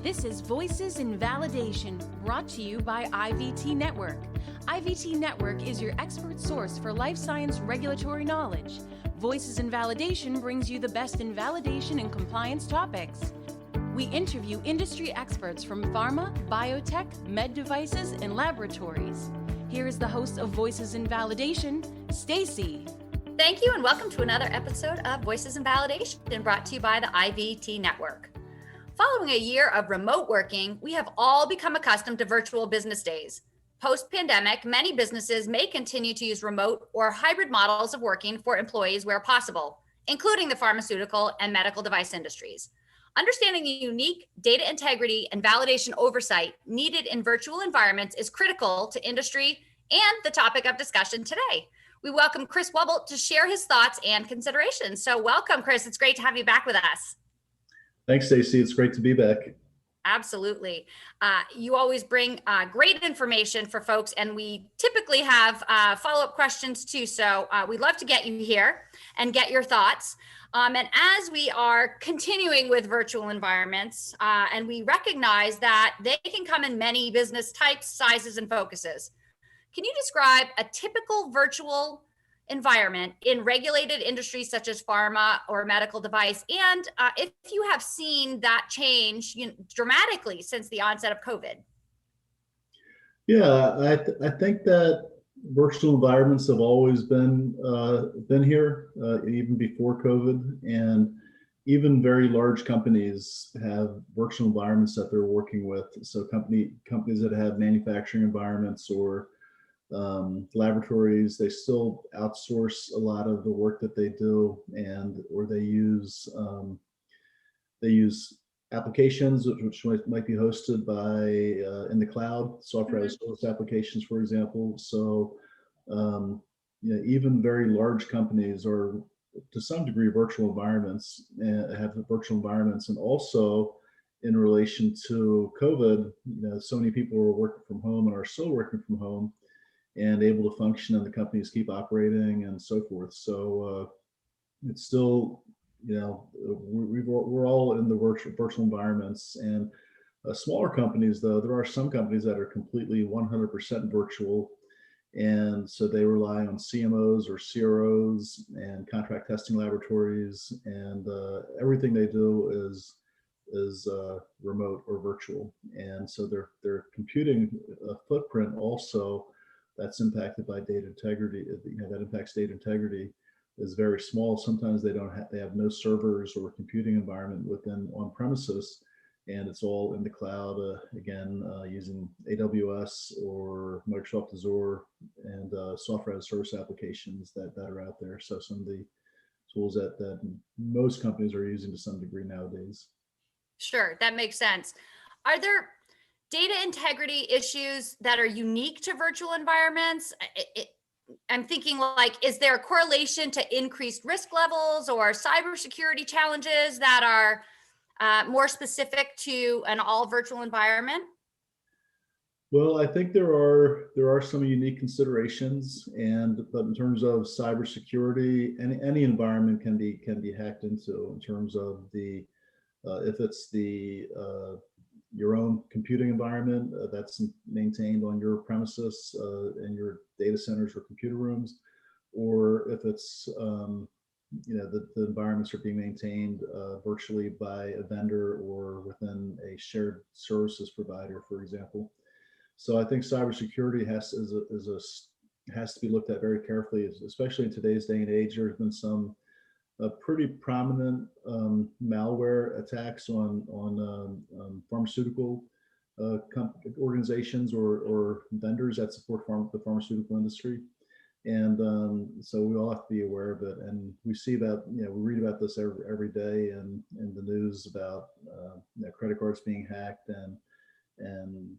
This is Voices in Validation, brought to you by IVT Network. IVT Network is your expert source for life science regulatory knowledge. Voices in Validation brings you the best in validation and compliance topics. We interview industry experts from pharma, biotech, med devices, and laboratories. Here is the host of Voices in Validation, Stacey. Thank you and welcome to another episode of Voices in Validation, brought to you by the IVT Network. Following a year of remote working, we have all become accustomed to virtual business days. Post-pandemic, many businesses may continue to use remote or hybrid models of working for employees where possible, including the pharmaceutical and medical device industries. Understanding the unique data integrity and validation oversight needed in virtual environments is critical to industry and the topic of discussion today. We welcome Chris Wubbolt to share his thoughts and considerations. So welcome, Chris. It's great to have you back with us. Thanks, Stacey. It's great to be back. Absolutely. You always bring great information for folks, and we typically have follow-up questions too. So we'd love to get you here and get your thoughts. And as we are continuing with virtual environments, and we recognize that they can come in many business types, sizes, and focuses. Can you describe a typical virtual environment in regulated industries such as pharma or medical device? And if you have seen that change dramatically since the onset of COVID? Yeah, I think that virtual environments have always been here, even before COVID, and even very large companies have virtual environments that they're working with. So companies that have manufacturing environments or laboratories, they still outsource a lot of the work that they do, or they use applications which might be hosted by in the cloud, software as a service applications, for example. So even very large companies are to some degree virtual environments, have virtual environments. And also in relation to COVID, so many people were working from home and are still working from home and able to function, and the companies keep operating and so forth. So it's still, we're all in the virtual environments. And smaller companies, though, there are some companies that are completely 100% virtual. And so they rely on CMOs or CROs and contract testing laboratories, and everything they do is remote or virtual. And so their computing footprint also, that's impacted by data integrity, that impacts data integrity, is very small. Sometimes they have no servers or computing environment within on premises, and it's all in the cloud, using AWS or Microsoft Azure and software as a service applications that are out there. So some of the tools that most companies are using to some degree nowadays. Sure, that makes sense. Are there data integrity issues that are unique to virtual environments? I'm thinking, like, is there a correlation to increased risk levels or cybersecurity challenges that are more specific to an all virtual environment? Well, I think there are some unique considerations, but in terms of cybersecurity, any environment can be hacked into. In terms of if it's your own computing environment that's maintained on your premises in your data centers or computer rooms, or if it's the environments are being maintained virtually by a vendor or within a shared services provider, for example. So I think cybersecurity has to be looked at very carefully, especially in today's day and age. There's been some pretty prominent malware attacks on pharmaceutical organizations or vendors that support the pharmaceutical industry. And so we all have to be aware of it. And we see that, we read about this every day in the news about credit cards being hacked and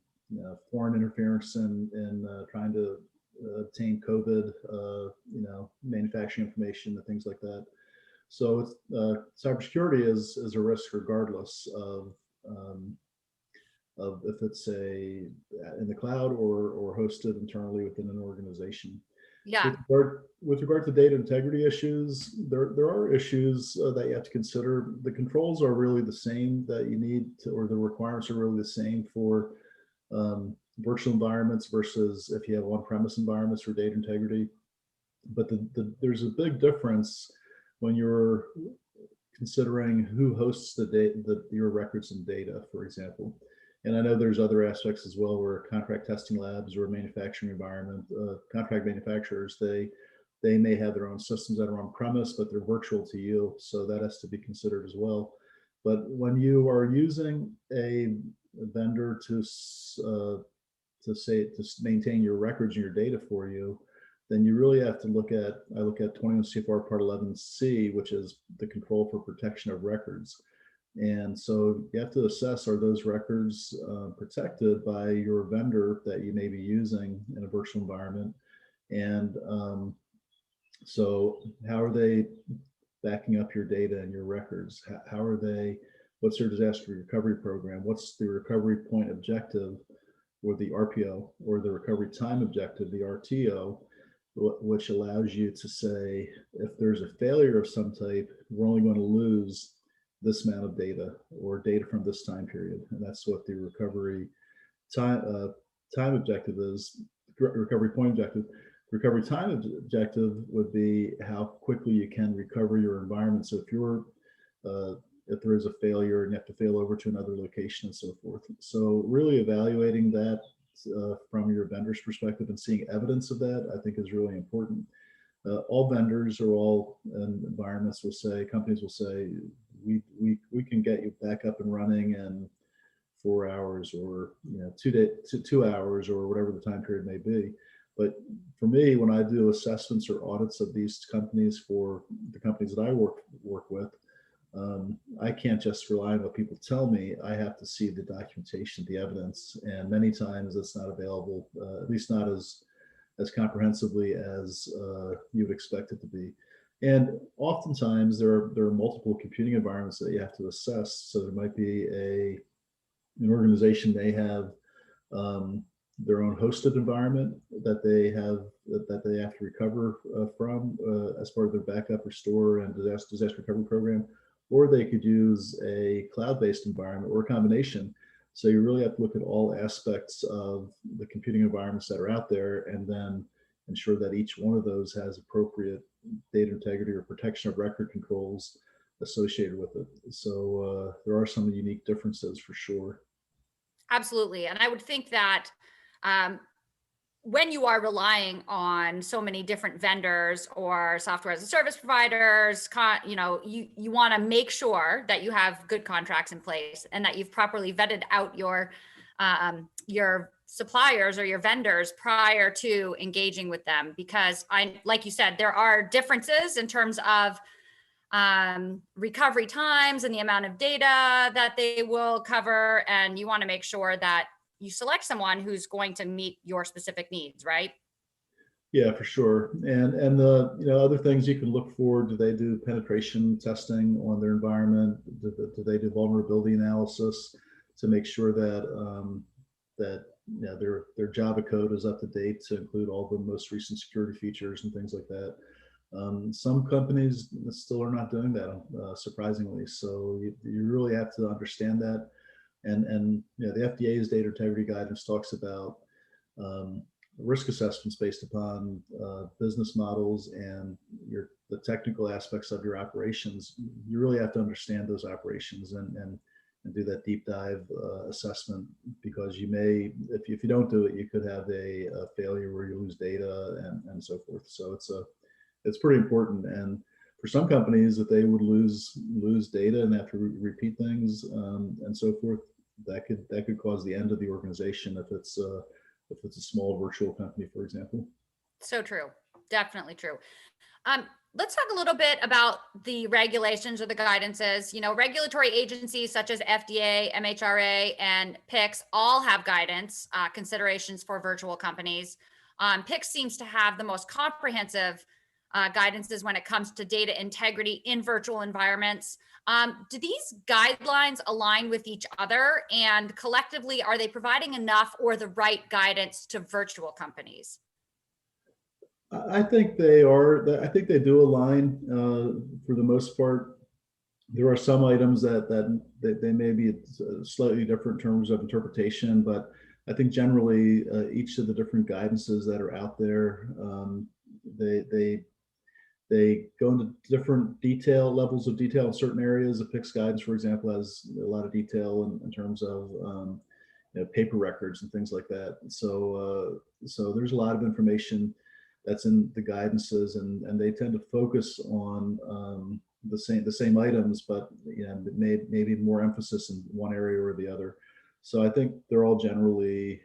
foreign interference in trying to obtain COVID, manufacturing information and things like that. So cybersecurity is a risk regardless of if it's in the cloud or hosted internally within an organization. Yeah. With regard to data integrity issues, there are issues that you have to consider. The controls are really the same that you need to, or the requirements are really the same for virtual environments versus if you have on-premise environments for data integrity. But there's a big difference when you're considering who hosts the data, your records and data, for example. And I know there's other aspects as well where contract testing labs or manufacturing environment, contract manufacturers, they may have their own systems that are on premise, but they're virtual to you. So that has to be considered as well. But when you are using a vendor to maintain your records and your data for you, then you really have to I look at 21 CFR Part 11C, which is the control for protection of records. And so you have to assess, are those records protected by your vendor that you may be using in a virtual environment? And so how are they backing up your data and your records? How are they, what's their disaster recovery program? What's the recovery point objective, or the RPO, or the recovery time objective, the RTO, which allows you to say, if there's a failure of some type, we're only going to lose this amount of data or data from this time period. And that's what the recovery time objective is, recovery point objective. Recovery time objective would be how quickly you can recover your environment. So if there is a failure and you have to fail over to another location and so forth. So really evaluating that from your vendor's perspective and seeing evidence of that, I think is really important. All vendors or all environments will say, companies will say, we can get you back up and running in 4 hours, or 2 hours, or whatever the time period may be. But for me, when I do assessments or audits of these companies for the companies that I work with, I can't just rely on what people tell me. I have to see the documentation, the evidence, and many times it's not available, at least not as comprehensively as you would expect it to be. And oftentimes there are multiple computing environments that you have to assess. So there might be an organization may have their own hosted environment that they have to recover from as part of their backup, restore, and disaster recovery program, or they could use a cloud-based environment or a combination. So you really have to look at all aspects of the computing environments that are out there, and then ensure that each one of those has appropriate data integrity or protection of record controls associated with it. So there are some unique differences for sure. Absolutely. And I would think that when you are relying on so many different vendors or software as a service providers, you want to make sure that you have good contracts in place and that you've properly vetted out your suppliers or your vendors prior to engaging with them. Because like you said, there are differences in terms of recovery times and the amount of data that they will cover. And you want to make sure that you select someone who's going to meet your specific needs, right? Yeah, for sure. And the other things you can look for: do they do penetration testing on their environment? Do they do vulnerability analysis to make sure that their Java code is up to date to include all the most recent security features and things like that? Some companies still are not doing that, surprisingly. So you really have to understand that. And the FDA's data integrity guidance talks about risk assessments based upon business models and the technical aspects of your operations. You really have to understand those operations and do that deep dive assessment, because you may, if you don't do it, you could have a failure where you lose data and so forth. So it's pretty important. And for some companies, that they would lose data and have to repeat things and so forth, that could cause the end of the organization if it's a small virtual company, for example. So true. Definitely true. Let's talk a little bit about the regulations or the guidances. Regulatory agencies such as FDA, MHRA, and PICS all have guidance considerations for virtual companies. PICS seems to have the most comprehensive guidances when it comes to data integrity in virtual environments. Do these guidelines align with each other, and collectively, are they providing enough or the right guidance to virtual companies? I think they are. I think they do align for the most part. There are some items that they may be slightly different in terms of interpretation, but I think generally each of the different guidances that are out there, they they they go into different levels of detail in certain areas. The PICS guidance, for example, has a lot of detail in terms of paper records and things like that. So there's a lot of information that's in the guidances, and they tend to focus on the same items, but maybe more emphasis in one area or the other. So I think they're all generally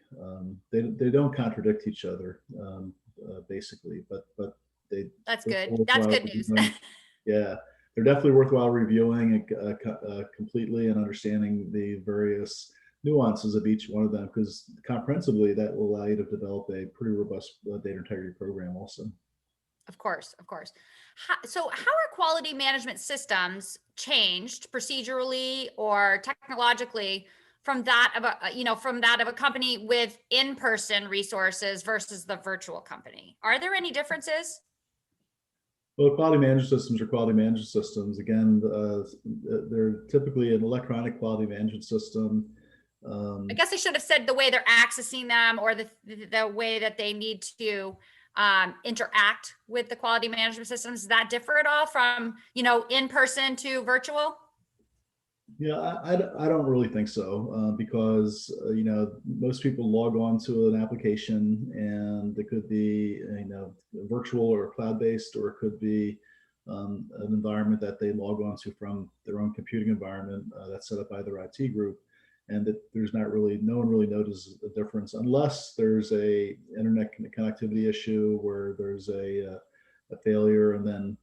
they don't contradict each other basically, but That's good. That's good news. yeah, they're definitely worthwhile reviewing completely and understanding the various nuances of each one of them, because comprehensively that will allow you to develop a pretty robust data integrity program also. Of course, of course. So how are quality management systems changed procedurally or technologically from that of a company with in-person resources versus the virtual company? Are there any differences? Well, quality management systems are quality management systems. Again, they're typically an electronic quality management system. I guess I should have said the way they're accessing them, or the way that they need to interact with the quality management systems. Does that differ at all from, in person to virtual? Yeah, I don't really think so, because most people log on to an application, and it could be virtual or cloud-based, or it could be an environment that they log on to from their own computing environment that's set up by their IT group, and that no one really notices the difference unless there's a internet connectivity issue where there's a failure, and then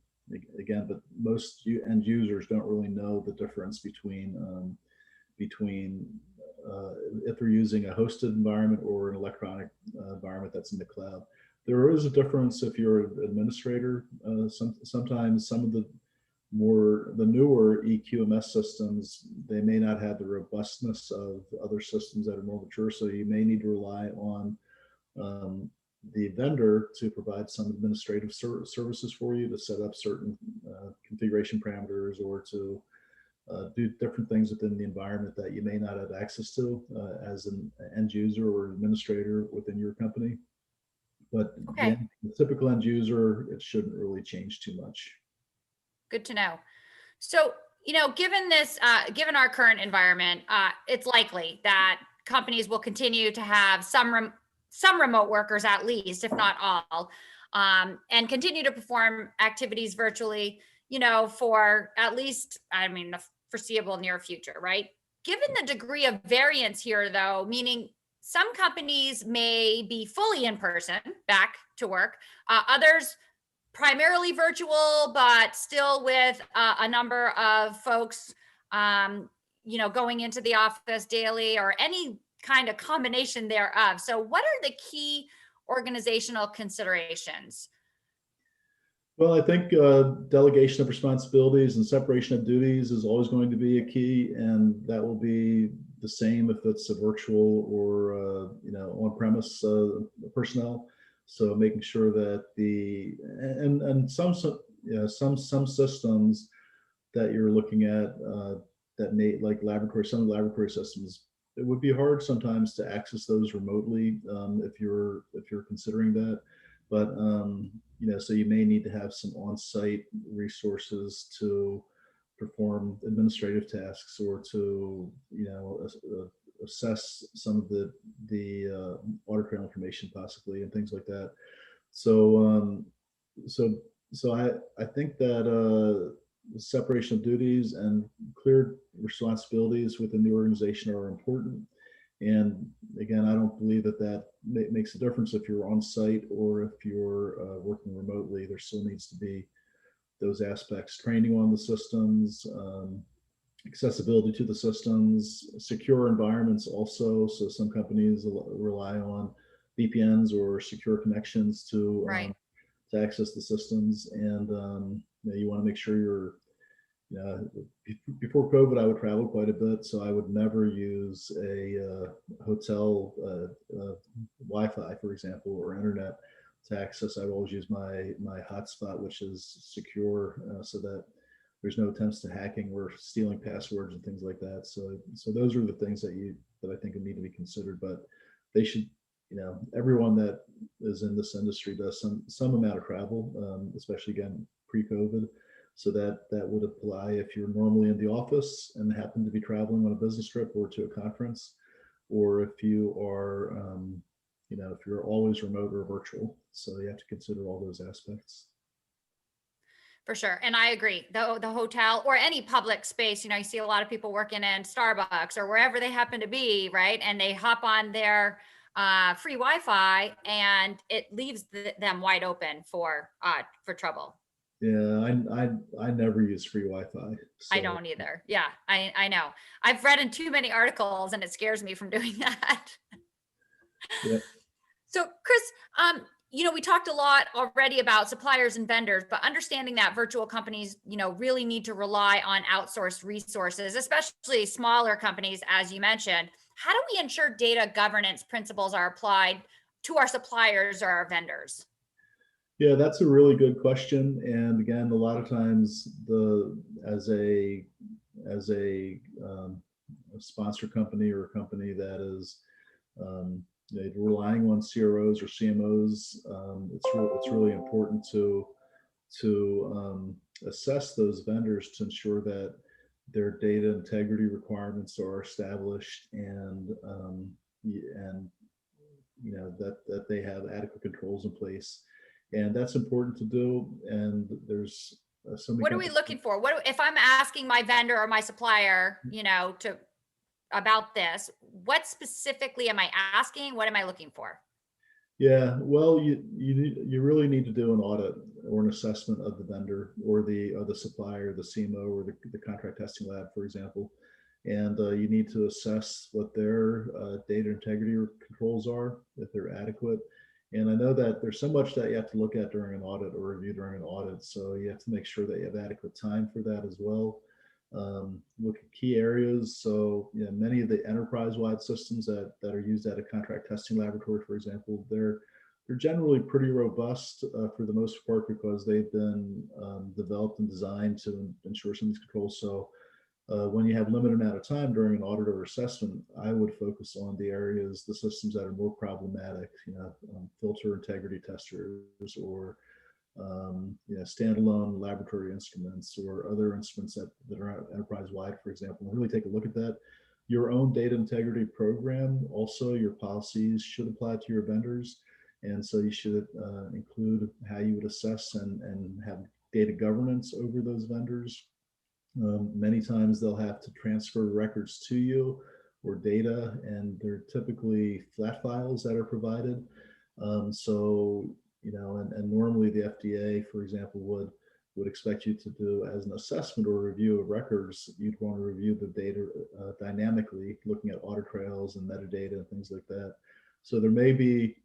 again, but most end users don't really know the difference between if they're using a hosted environment or an electronic environment that's in the cloud. There is a difference if you're an administrator. Sometimes some of the newer EQMS systems, they may not have the robustness of other systems that are more mature, so you may need to rely on the vendor to provide some administrative services for you to set up certain configuration parameters, or to do different things within the environment that you may not have access to as an end user or administrator within your company. But okay, the typical end user, it shouldn't really change too much. Good to know. So, given our current environment, it's likely that companies will continue to have some remote workers, at least, if not all, and continue to perform activities virtually, for at least, the foreseeable near future, right? Given the degree of variance here, though, meaning some companies may be fully in person, back to work, others primarily virtual, but still with a number of folks, going into the office daily, or any kind of combination thereof. So what are the key organizational considerations? Well, I think delegation of responsibilities and separation of duties is always going to be a key, and that will be the same if it's a virtual or on-premise personnel. So making sure that some systems that you're looking at that may, like some laboratory systems, it would be hard sometimes to access those remotely if you're considering that. But so you may need to have some on-site resources to perform administrative tasks, or to assess some of the audit trail information possibly, and things like that. So I think that separation of duties and clear responsibilities within the organization are important. And again, I don't believe that makes a difference if you're on site or if you're working remotely. There still needs to be those aspects: training on the systems, accessibility to the systems, secure environments also. So some companies rely on VPNs or secure connections to access the systems. And you want to make sure you're before COVID, I would travel quite a bit, so I would never use a hotel Wi-Fi, for example, or internet. to access, I always use my hotspot, which is secure, so that there's no attempts to hacking or stealing passwords and things like that. So those are the things that I think need to be considered. But they should, everyone that is in this industry does some amount of travel, especially again pre-COVID. So that would apply if you're normally in the office and happen to be traveling on a business trip or to a conference, or if you are, if you're always remote or virtual. So you have to consider all those aspects. For sure. And I agree. The hotel or any public space, you see a lot of people working in Starbucks or wherever they happen to be, right? And they hop on their free Wi-Fi and it leaves them wide open for trouble. Yeah, I never use free Wi-Fi. So. I don't either. Yeah, I know. I've read in too many articles and it scares me from doing that. Yeah. So Chris, we talked a lot already about suppliers and vendors, but understanding that virtual companies, really need to rely on outsourced resources, especially smaller companies, as you mentioned. How do we ensure data governance principles are applied to our suppliers or our vendors? Yeah, that's a really good question. And again, a lot of times as a sponsor company or a company that is relying on CROs or CMOs, it's really important to assess those vendors to ensure that their data integrity requirements are established and that they have adequate controls in place. And that's important to do. And there's what are we looking for? What if I'm asking my vendor or my supplier, about this? What specifically am I asking? What am I looking for? Yeah, well, you really need to do an audit or an assessment of the vendor or the supplier, the CMO, or the contract testing lab, for example. And you need to assess what their data integrity controls are, if they're adequate. And I know that there's so much that you have to look at during an audit or review during an audit. So you have to make sure that you have adequate time for that as well. Look at key areas. So many of the enterprise-wide systems that are used at a contract testing laboratory, for example, they're generally pretty robust for the most part because they've been developed and designed to ensure some of these controls. So when you have limited amount of time during an audit or assessment, I would focus on the systems that are more problematic, filter integrity testers or standalone laboratory instruments or other instruments that are enterprise-wide, for example, and really take a look at that. Your own data integrity program, also your policies should apply to your vendors. And so you should include how you would assess and have data governance over those vendors. Many times they'll have to transfer records to you or data, and they're typically flat files that are provided. And normally the FDA, for example, would expect you to do as an assessment or review of records. You'd want to review the data dynamically, looking at audit trails and metadata and things like that. So there may be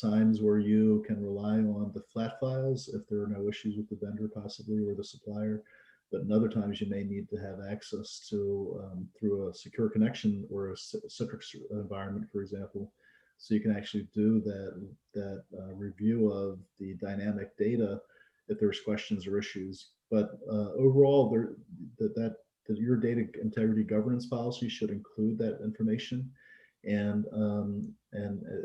times where you can rely on the flat files if there are no issues with the vendor possibly or the supplier. But in other times you may need to have access to through a secure connection or a Citrix environment, for example, so you can actually do that review of the dynamic data if there's questions or issues. But overall, your data integrity governance policy should include that information and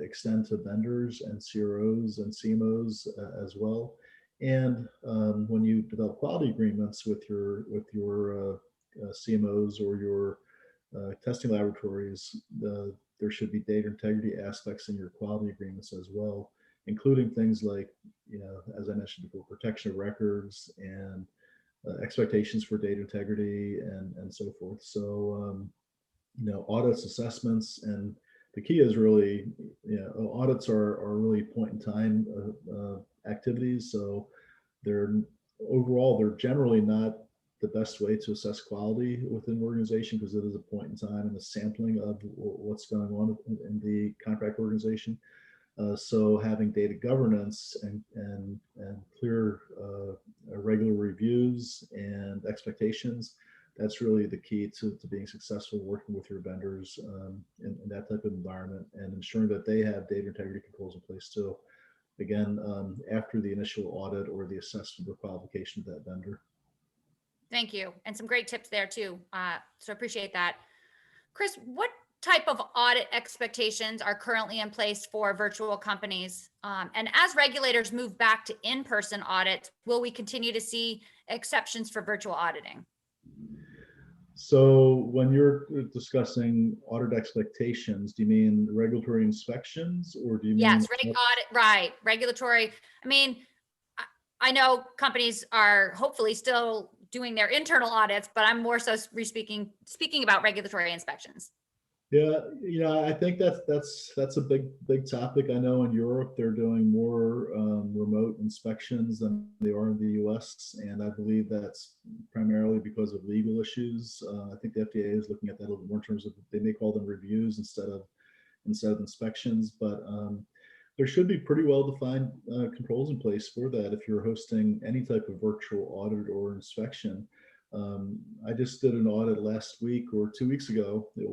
extend to vendors and CROs and CMOs as well. And when you develop quality agreements with your CMOs or your testing laboratories, there should be data integrity aspects in your quality agreements as well, including things like, as I mentioned before, protection of records and expectations for data integrity and so forth. So, audits, assessments, and the key is really, audits are really point in time activities. So they're generally not the best way to assess quality within an organization because it is a point in time and a sampling of what's going on in the contract organization. So having data governance and clear regular reviews and expectations, that's really the key to being successful working with your vendors in that type of environment and ensuring that they have data integrity controls in place too. again, after the initial audit or the assessment or qualification of that vendor. Thank you. And some great tips there too. So appreciate that. Chris, what type of audit expectations are currently in place for virtual companies? And as regulators move back to in-person audits, will we continue to see exceptions for virtual auditing? So when you're discussing audit expectations, do you mean regulatory inspections, or do you mean? Yes, audit, right, regulatory. I mean, I know companies are hopefully still doing their internal audits, but I'm more so speaking about regulatory inspections. Yeah, I think that's a big topic. I know in Europe they're doing more remote inspections than they are in the U.S., and I believe that's primarily because of legal issues. I think the FDA is looking at that a little more in terms of, they may call them reviews instead of inspections, but there should be pretty well-defined controls in place for that if you're hosting any type of virtual audit or inspection. I just did an audit last week or 2 weeks ago, and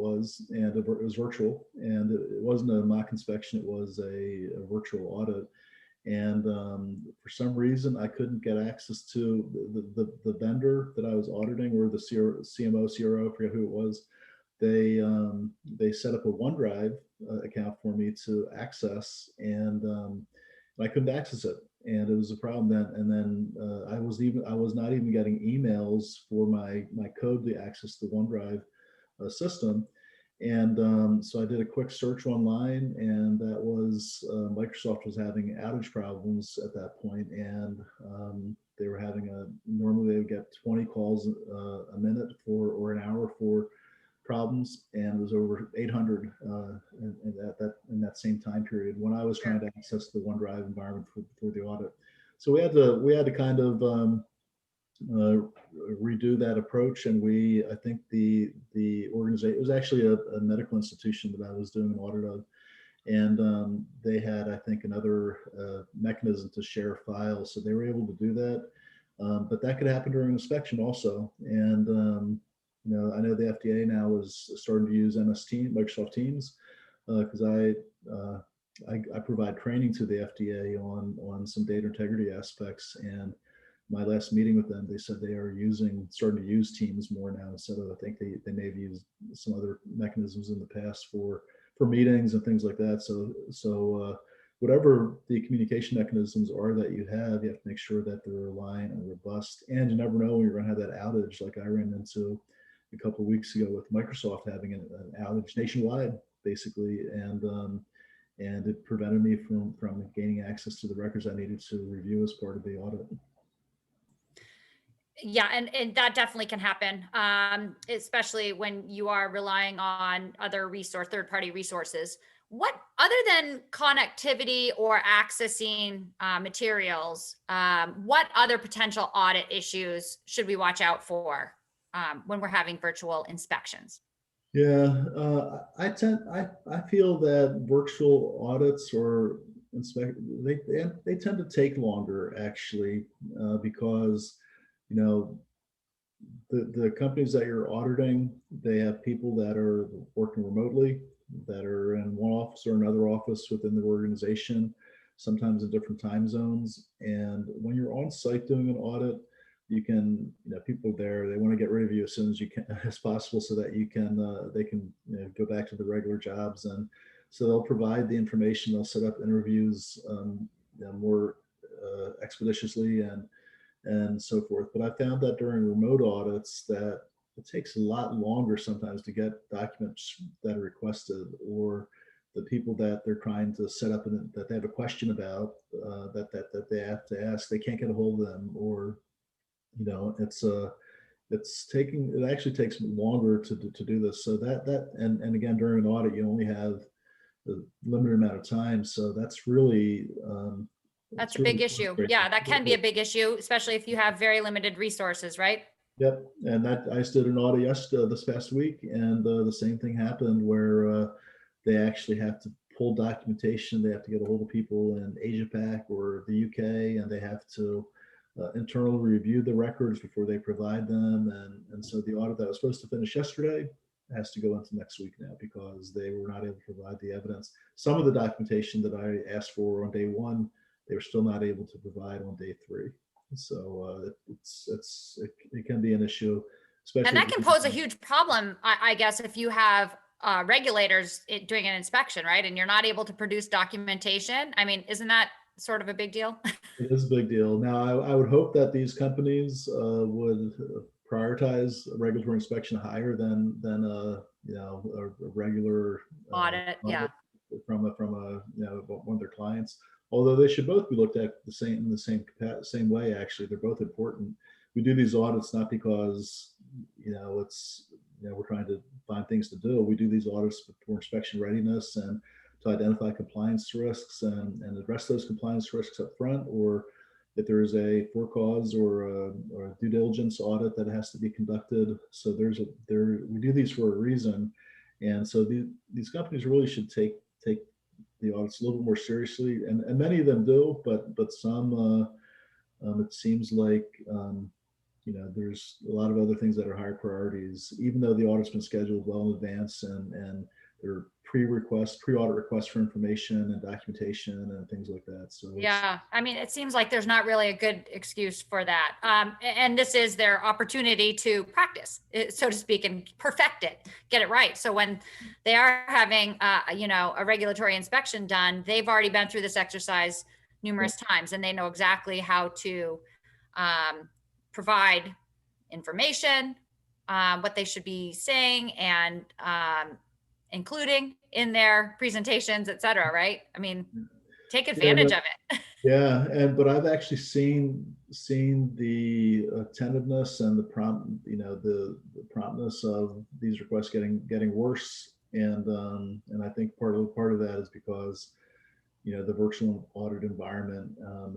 it was virtual, and it wasn't a mock inspection, it was a virtual audit. And for some reason, I couldn't get access to the vendor that I was auditing, or the CMO, CRO, I forget who it was. They set up a OneDrive account for me to access, and I couldn't access it, and it was a problem then. And then I was not even getting emails for my code to access the OneDrive system. And so I did a quick search online, and that was Microsoft was having outage problems at that point, and they were having normally they would get 20 calls a minute or an hour for problems, and it was over 800 in that same time period when I was trying to access the OneDrive environment for the audit. So we had to kind of redo that approach, and I think the organization, it was actually a medical institution that I was doing an audit of, and they had, I think, another mechanism to share files, so they were able to do that, but that could happen during inspection also. And I know the FDA now is starting to use Microsoft Teams, because I provide training to the FDA on some data integrity aspects. And my last meeting with them, they said they are starting to use Teams more now instead of, I think they may have used some other mechanisms in the past for meetings and things like that. So whatever the communication mechanisms are that you have to make sure that they're reliant and robust. And you never know when you're going to have that outage, like I ran into a couple of weeks ago with Microsoft having an outage nationwide, basically, and it prevented me from gaining access to the records I needed to review as part of the audit. Yeah, and that definitely can happen, especially when you are relying on other third-party resources. What, other than connectivity or accessing materials, what other potential audit issues should we watch out for when we're having virtual inspections? Yeah, I feel that virtual audits or they tend to take longer, actually, because the companies that you're auditing, they have people that are working remotely, that are in one office or another office within the organization, sometimes in different time zones. And when you're on site doing an audit, people there, they want to get rid of you as soon as possible, so that they can go back to the regular jobs. And so they'll provide the information, they'll set up interviews more expeditiously and so forth. But I found that during remote audits that it takes a lot longer sometimes to get documents that are requested, or the people that they're trying to set up and that they have a question about that they have to ask, they can't get a hold of them, or it actually takes longer to do this. So and again, during an audit, you only have a limited amount of time. So that's really, that's a big issue. Yeah, that can be a big issue, especially if you have very limited resources, right? Yep. And I just did an audit this past week, and the same thing happened where they actually have to pull documentation. They have to get a hold of people in Asia Pac or the UK, and they have to internally review the records before they provide them. And so the audit that was supposed to finish yesterday has to go into next week now, because they were not able to provide the evidence. Some of the documentation that I asked for on day one they were still not able to provide on day 3. So it can be an issue, especially. And that can pose a huge problem, I guess, if you have regulators doing an inspection, right? And you're not able to produce documentation. I mean, isn't that sort of a big deal? It is a big deal. Now, I would hope that these companies would prioritize regulatory inspection higher than a regular Audit, yeah. from one of their clients. Although they should both be looked at in the same way. Actually, they're both important. We do these audits not because we're trying to find things to do. We do these audits for inspection readiness and to identify compliance risks and address those compliance risks up front, or if there is a for cause or a due diligence audit that has to be conducted. So we do these for a reason, and so these companies really should take the audits a little bit more seriously, and many of them do, but some it seems like there's a lot of other things that are higher priorities, even though the audit's been scheduled well in advance and there are pre-audit requests for information and documentation and things like that. So yeah, I mean, it seems like there's not really a good excuse for that. And this is their opportunity to practice, so to speak, and perfect it, get it right. So when they are having, a regulatory inspection done, they've already been through this exercise numerous times, and they know exactly how to provide information, what they should be saying, and including in their presentations, et cetera, right? I mean, take advantage of it. Yeah, but I've actually seen the attentiveness and the promptness of these requests getting worse, and I think part of that is because the virtual audit environment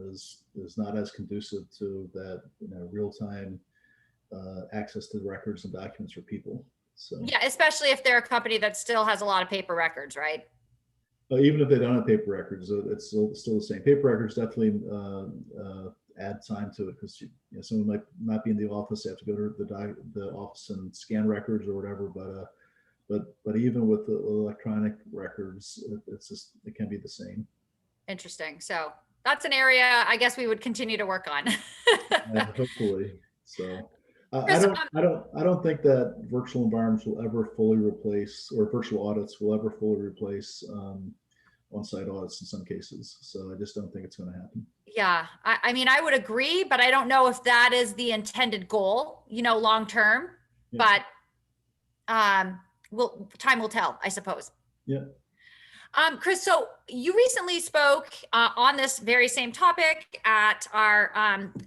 is not as conducive to that real-time access to the records and documents for people. So yeah, especially if they're a company that still has a lot of paper records, right? Even if they don't have paper records, it's still the same. Paper records definitely add time to it, because someone might not be in the office; they have to go to the office and scan records or whatever. But even with the electronic records, it can be the same. Interesting. So that's an area I guess we would continue to work on. Hopefully. So. Chris, I don't think that virtual environments will ever fully replace, or virtual audits will ever fully replace on-site audits in some cases. So I just don't think it's going to happen. Yeah, I mean, I would agree, but I don't know if that is the intended goal, long term. Yeah. But time will tell, I suppose. Yeah. Chris, so you recently spoke on this very same topic at our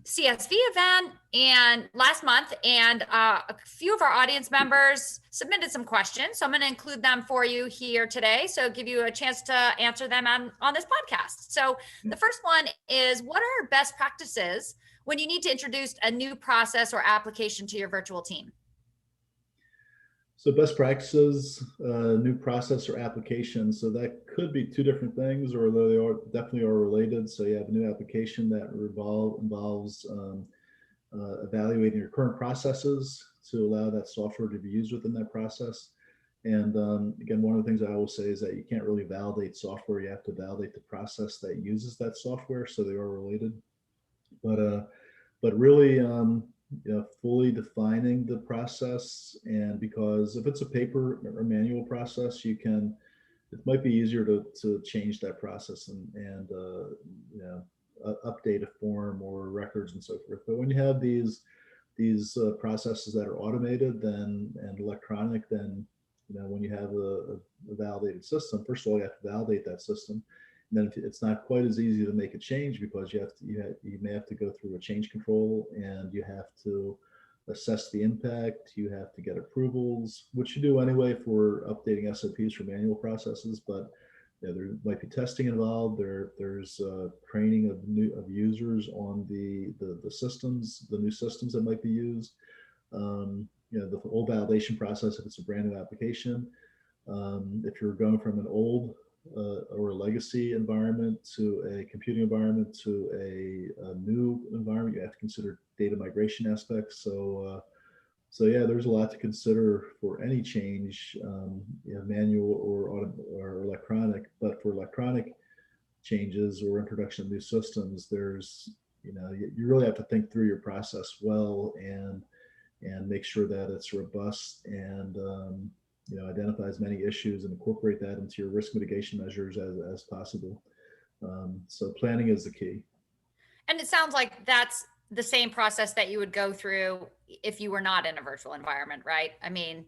CSV event and last month, and a few of our audience members submitted some questions. So I'm going to include them for you here today, so give you a chance to answer them on this podcast. So the first one is, what are best practices when you need to introduce a new process or application to your virtual team? So best practices, new process or application. So that could be two different things, or they definitely are related. So you have a new application that involves evaluating your current processes to allow that software to be used within that process. And again, one of the things I always say is that you can't really validate software. You have to validate the process that uses that software. So they are related. But really, fully defining the process, and because if it's a paper or manual process, it might be easier to change that process and update a form or records and so forth. But when you have these processes that are automated and electronic, then when you have a validated system, first of all, you have to validate that system. And then it's not quite as easy to make a change, because you may have to go through a change control, and you have to assess the impact. You have to get approvals, which you do anyway for updating SOPs for manual processes. But there might be testing involved. There's training of users on the systems, the new systems that might be used. The whole validation process if it's a brand new application. If you're going from an old or a legacy environment to a computing environment to a new environment, you have to consider data migration aspects. So yeah, there's a lot to consider for any change, manual or electronic. But for electronic, changes or introduction of new systems, there's, you really have to think through your process well and make sure that it's robust and identify as many issues and incorporate that into your risk mitigation measures as possible. So planning is the key. And it sounds like that's the same process that you would go through if you were not in a virtual environment, right? I mean,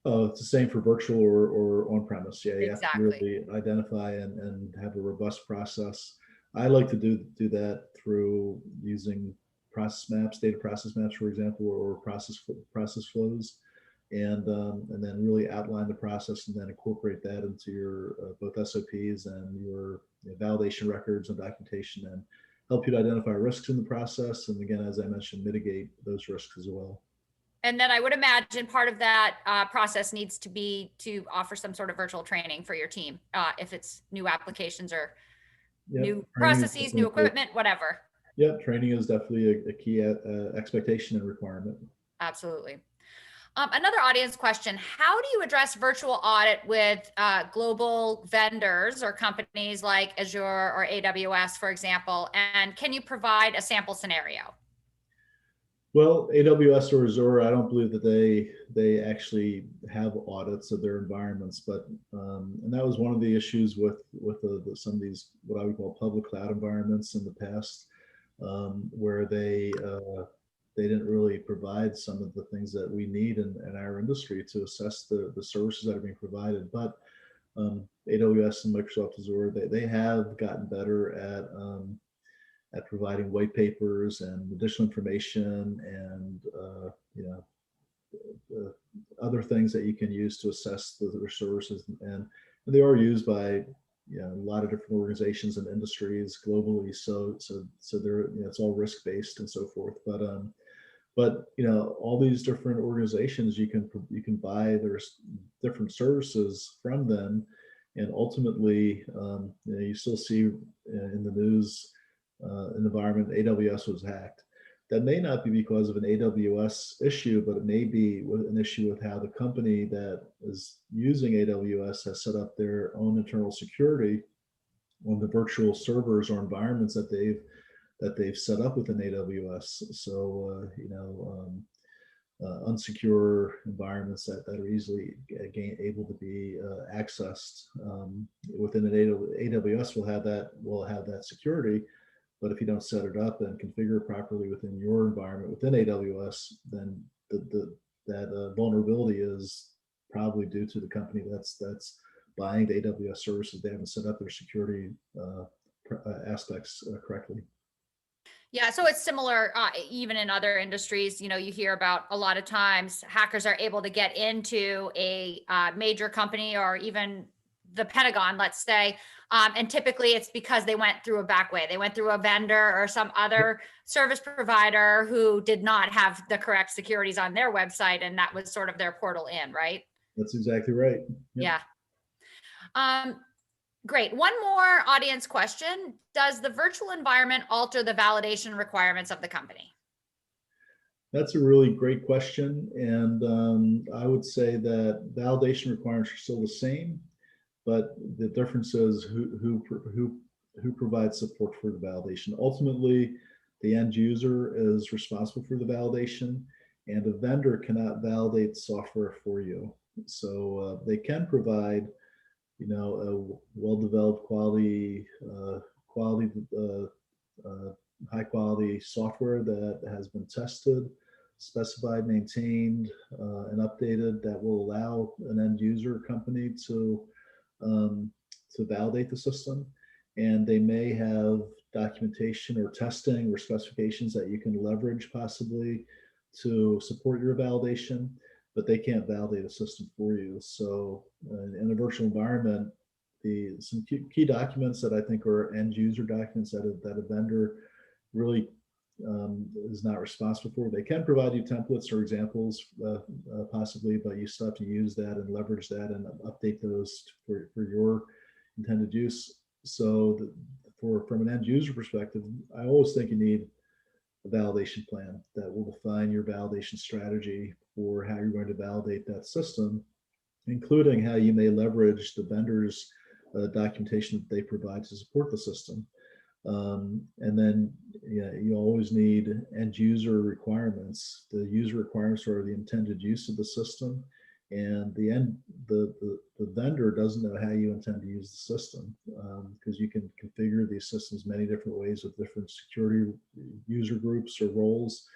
it's the same for virtual or on premise. Yeah, you exactly. have to really identify and have a robust process. I like to do that through using process maps, data process maps, for example, or process flows, and then really outline the process and then incorporate that into your both SOPs and your validation records and documentation, and help you to identify risks in the process. And again, as I mentioned, mitigate those risks as well. And then I would imagine part of that process needs to be to offer some sort of virtual training for your team, if it's new applications or new processes, new equipment, whatever. Yeah, training is definitely a key expectation and requirement. Absolutely. Another audience question: how do you address virtual audit with global vendors or companies like Azure or AWS, for example? And can you provide a sample scenario? Well, AWS or Azure, I don't believe that they actually have audits of their environments, but and that was one of the issues with some of these what I would call public cloud environments in the past, where they didn't really provide some of the things that we need in our industry to assess the services that are being provided. But AWS and Microsoft Azure, they have gotten better at providing white papers and additional information and other things that you can use to assess their services, and they are used by a lot of different organizations and industries globally. So they're it's all risk based and so forth. But all these different organizations, you can buy their different services from them, and ultimately you still see in the news environment AWS was hacked. That may not be because of an AWS issue, but it may be an issue with how the company that is using AWS has set up their own internal security on the virtual servers or environments that they've set up within AWS. So unsecure environments that are easily able to be accessed within an AWS will have that security. But if you don't set it up and configure it properly within your environment within AWS, then that vulnerability is probably due to the company that's buying the AWS services. They haven't set up their security aspects correctly. Yeah, so it's similar even in other industries. You hear about a lot of times hackers are able to get into a major company or even the Pentagon, let's say, and typically it's because they went through a back way. They went through a vendor or some other service provider who did not have the correct securities on their website, and that was sort of their portal in, right? That's exactly right. Yep. Yeah. Great. One more audience question. Does the virtual environment alter the validation requirements of the company? That's a really great question. And I would say that validation requirements are still the same, but the difference is who provides support for the validation. Ultimately, the end user is responsible for the validation, and a vendor cannot validate software for you. So they can provide a well-developed high quality software that has been tested, specified, maintained, and updated, that will allow an end user company to validate the system. And they may have documentation or testing or specifications that you can leverage possibly to support your validation, but they can't validate a system for you. So in a virtual environment, some key documents that I think are end user documents that a vendor really is not responsible for. They can provide you templates or examples possibly, but you still have to use that and leverage that and update those for your intended use. So from an end user perspective, I always think you need a validation plan that will define your validation strategy for how you're going to validate that system, including how you may leverage the vendor's documentation that they provide to support the system. And then you always need end user requirements. The user requirements are the intended use of the system, and the vendor doesn't know how you intend to use the system, because you can configure these systems many different ways with different security user groups or roles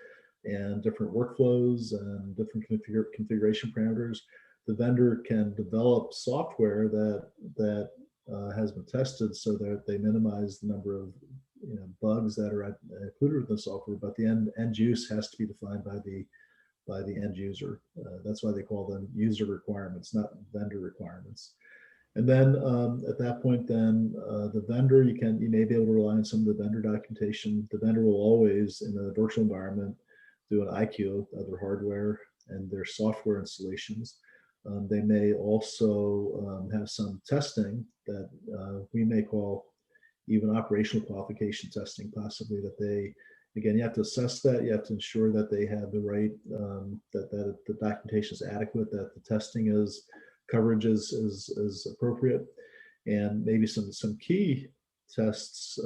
and different workflows and different configuration parameters. The vendor can develop software that has been tested so that they minimize the number of bugs that are included in the software, but the end use has to be defined by the end user. That's why they call them user requirements, not vendor requirements. And then at that point, then the vendor, you may be able to rely on some of the vendor documentation. The vendor will always, in a virtual environment, do an IQ of their hardware and their software installations. They may also have some testing that we may call even operational qualification testing, possibly, that they, again, you have to assess that. You have to ensure that they have the right, that the documentation is adequate, that the testing coverage is appropriate, and maybe some key tests,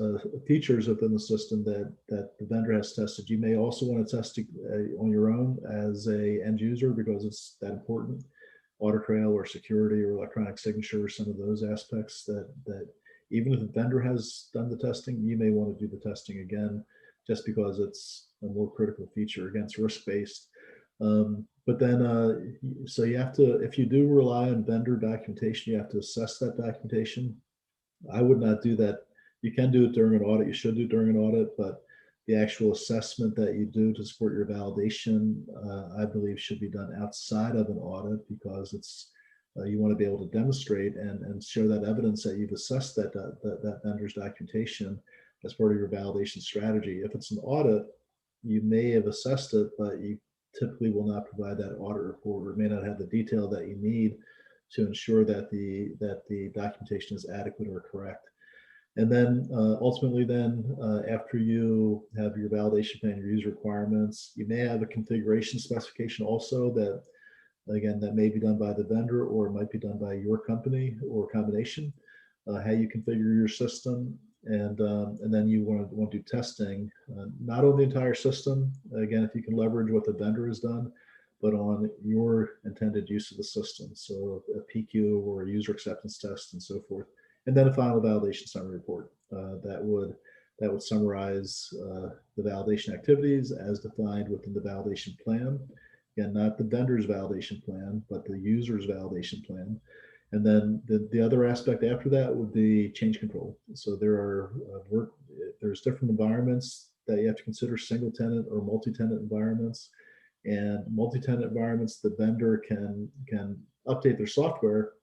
features within the system that the vendor has tested. You may also want to test it on your own as a end user, because it's that important. Audit trail or security or electronic signature, some of those aspects that even if the vendor has done the testing, you may want to do the testing again, just because it's a more critical feature. Again, it's risk-based. But then, so you have to, if you do rely on vendor documentation, you have to assess that documentation. I would not do that. You can do it during an audit. You should do it during an audit, but the actual assessment that you do to support your validation, I believe, should be done outside of an audit, because it's you want to be able to demonstrate and show that evidence that you've assessed that vendor's documentation as part of your validation strategy. If it's an audit, you may have assessed it, but you typically will not provide that audit report, or may not have the detail that you need to ensure that the documentation is adequate or correct. And then ultimately then, after you have your validation plan, your user requirements, you may have a configuration specification also that, again, that may be done by the vendor, or it might be done by your company, or a combination, how you configure your system. And then you want to do testing, not on the entire system. Again, if you can leverage what the vendor has done, but on your intended use of the system. So a PQ or a user acceptance test and so forth. And then a final validation summary report that would summarize the validation activities as defined within the validation plan. Again, not the vendor's validation plan, but the user's validation plan. And then the other aspect after that would be change control. So there's different environments that you have to consider: single tenant or multi-tenant environments. And multi-tenant environments, the vendor can update their software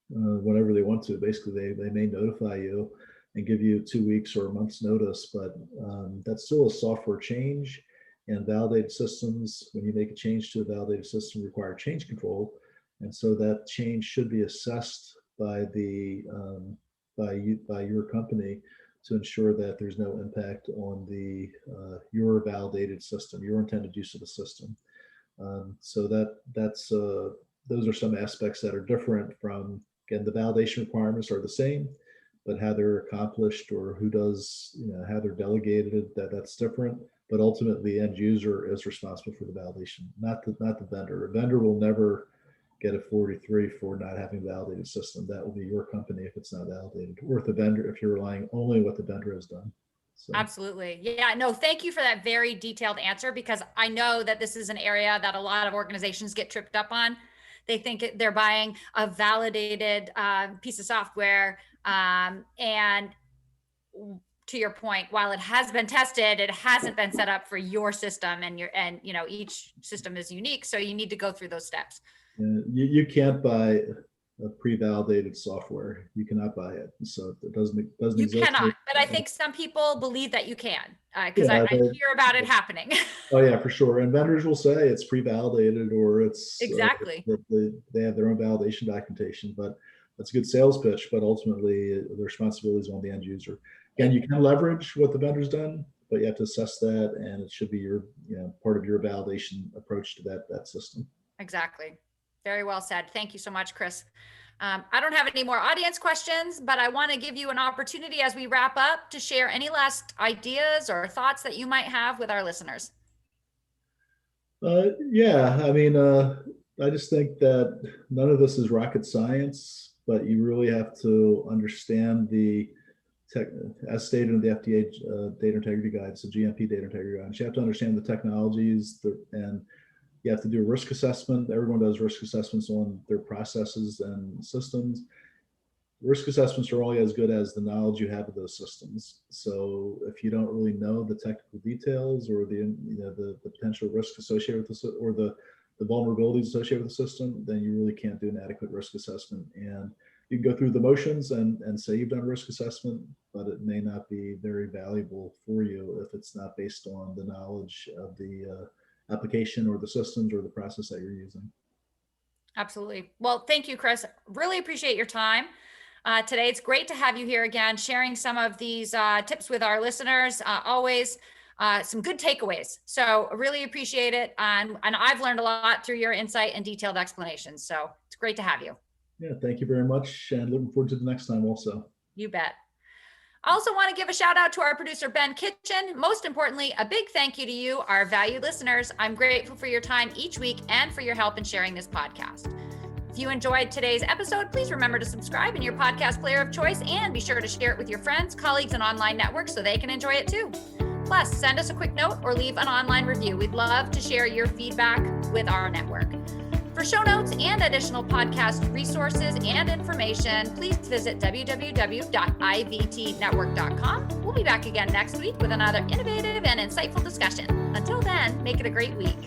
whenever they want to. Basically, they may notify you and give you 2 weeks or a month's notice, but that's still a software change. And validated systems, when you make a change to a validated system, require change control, and so that change should be assessed by your company to ensure that there's no impact on your validated system, your intended use of the system. So those are some aspects that are different from, again, the validation requirements are the same, but how they're accomplished or who does, how they're delegated, that's different. But ultimately, end user is responsible for the validation, not the vendor. A vendor will never get a 43 for not having a validated system. That will be your company if it's not validated, or if you're relying only on what the vendor has done. So. Absolutely. Yeah, no, thank you for that very detailed answer, because I know that this is an area that a lot of organizations get tripped up on. They think they're buying a validated piece of software, and to your point, while it has been tested, it hasn't been set up for your system, and each system is unique, so you need to go through those steps. You can't buy a pre-validated software. You cannot buy it, so it doesn't exist. You cannot, but I think some people believe that you can, because I hear about it happening. Oh yeah, for sure. And vendors will say it's pre-validated, or it's exactly they have their own validation documentation, but that's a good sales pitch. But ultimately, the responsibility is on the end user. Again, you can leverage what the vendor's done, but you have to assess that, and it should be your part of your validation approach to that system. Exactly. Very well said. Thank you so much, Chris. I don't have any more audience questions, but I want to give you an opportunity as we wrap up to share any last ideas or thoughts that you might have with our listeners. Yeah, I mean, I just think that none of this is rocket science, but you really have to understand the tech, as stated in the FDA data integrity guides, the GMP data integrity guides. You have to understand the technologies, and you have to do a risk assessment. Everyone does risk assessments on their processes and systems. Risk assessments are only as good as the knowledge you have of those systems. So if you don't really know the technical details or the potential risk associated with or the vulnerabilities associated with the system, then you really can't do an adequate risk assessment. And you can go through the motions and say you've done a risk assessment, but it may not be very valuable for you if it's not based on the knowledge of the application or the systems or the process that you're using. Absolutely. Well, thank you, Chris. Really appreciate your time today. It's great to have you here again, sharing some of these tips with our listeners. Always some good takeaways. So really appreciate it. And I've learned a lot through your insight and detailed explanations. So it's great to have you. Yeah, thank you very much. And looking forward to the next time also. You bet. I also want to give a shout out to our producer, Ben Kitchen. Most importantly, a big thank you to you, our valued listeners. I'm grateful for your time each week and for your help in sharing this podcast. If you enjoyed today's episode, please remember to subscribe in your podcast player of choice and be sure to share it with your friends, colleagues, and online networks so they can enjoy it too. Plus, send us a quick note or leave an online review. We'd love to share your feedback with our network. For show notes and additional podcast resources and information, please visit www.ivtnetwork.com. We'll be back again next week with another innovative and insightful discussion. Until then, make it a great week.